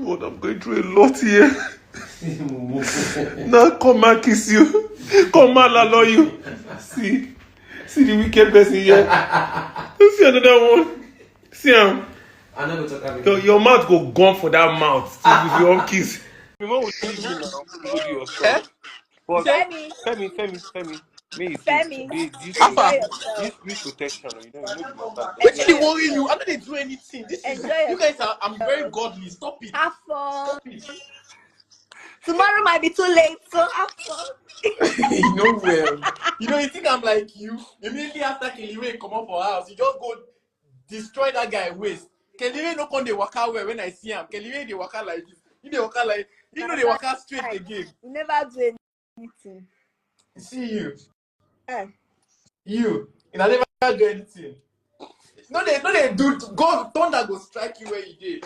God, I'm going through a lot here. Now come and kiss you. Come and allow you. See the wicked person here. See another one. See him. Your mouth go gone for that mouth. If you want kiss. Remember we leave you now. Go do your stuff. But Fairme. May you see. Fairme, Use enjoy yourself. protection. You know the matter. What did you worry you? I know they do anything. This is Enjoy you guys are. I'm very godly. Stop it. Have fun. Stop it. Tomorrow might be too late, so have fun. You know well. You think I'm like you? Immediately after Keliwe come up for house, you just go destroy that guy waste. Keliwe no come dey waka well when I see him. Keliwe dey waka like this. You dey waka like they waka straight again. You never do anything. See you. Eh. You never do anything. No, they do. God, thunder go strike you where you did.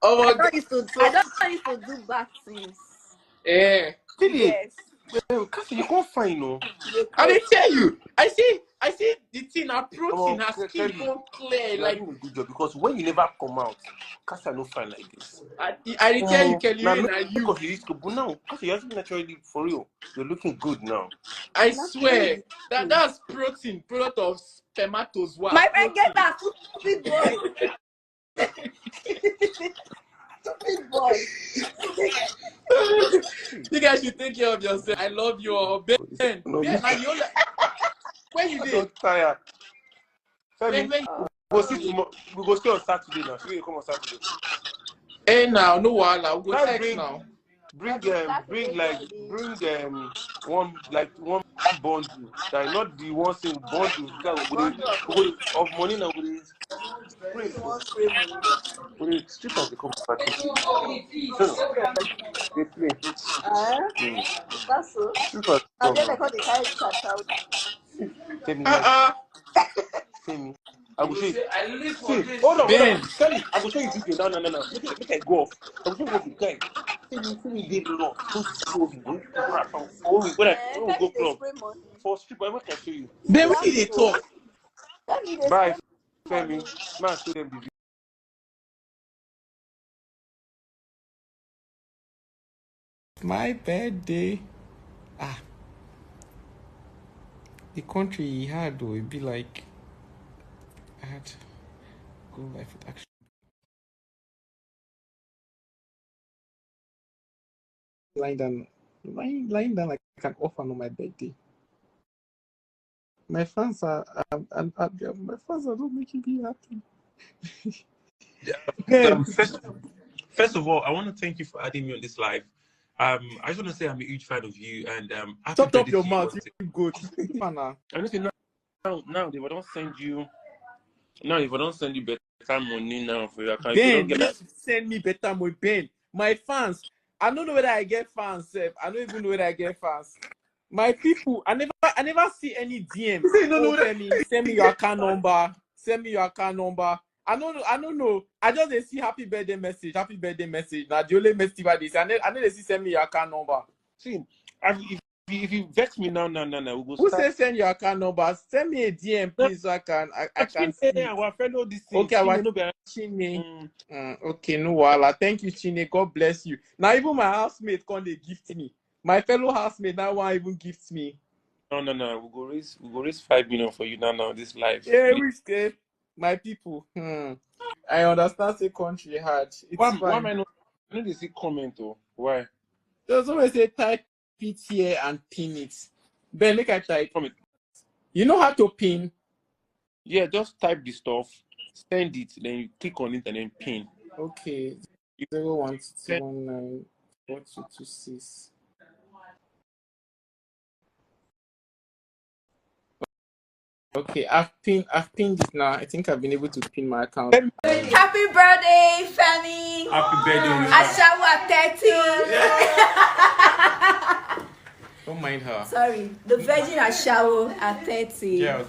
Oh my God! I don't used to do bad things. Eh. Really? Yes. Kassia, you can't find no. I didn't tell you. I see the thing approaching her skin won't clear. You are doing a good job because when you never come out, Kassia no find like this. I didn't tell you, Kelly, now, and you. Because you used to, but now, Kassia, you actually naturally for real. You're looking good now. I swear that's protein, product of spermatozoa. My friend, get that stupid boy. Stupid boy. You guys should take care of yourself. I love you all. Ben, where you did? I'm tired. Fairme, we go stay on Saturday now. Should we come on Saturday? Hey now, no wahala. We go text now. Bring one bundle. That not the one thing bundle of money now. We strip off the cup party. They play. That's so. And then they call the carry chat out. Fairme. I will show you. See, hold on. Tell me, I will show you this. No. Make I go off. I will show you what you guys. Fairme did lot. Don't show me. When we go club for strip, I can show you. Then we need to talk. Bye, Fairme. Man, show them the video. My birthday. The country he had though, it'd be like I had good life with action. Lying down like an orphan on my birthday. My fans are not making me happy. First of all, I want to thank you for adding me on this live. I just want to say I'm a huge fan of you and Stop up your mouth, you good. I just say now if I don't send you better money now for your account, Ben, send me better money, Ben. My fans, I don't know whether I get fans. I don't even know whether I get fans. My people, I never see any DM. Send me your account number. Send me your account number. I don't know. I just they see happy birthday message. Now the only message I say. I know they see send me your account number. See, if you vex me now, we'll go. Who say send your account number? Send me a DM, please, so I can see. Our fellow this thing. Okay, Chine. Okay, no wala. Thank you, Chine. God bless you. Now even my housemate can't they gift me. My fellow housemate now won't even gift me. No. We'll go raise 5 million for you now. This live. Yeah, we scared. My people. I understand the country hard. It's why fine. I know they see comment or why? There's always say type it here and pin it. Ben, make I type. You know how to pin? Yeah, just type the stuff, send it, then you click on it and then pin. Okay. 012194226. Okay, I've pinned it now. I think I've been able to pin my account. Happy birthday, Fairme. Happy birthday, Ashawa 30. Don't mind her. Sorry, the virgin Ashawo at 30. Yeah.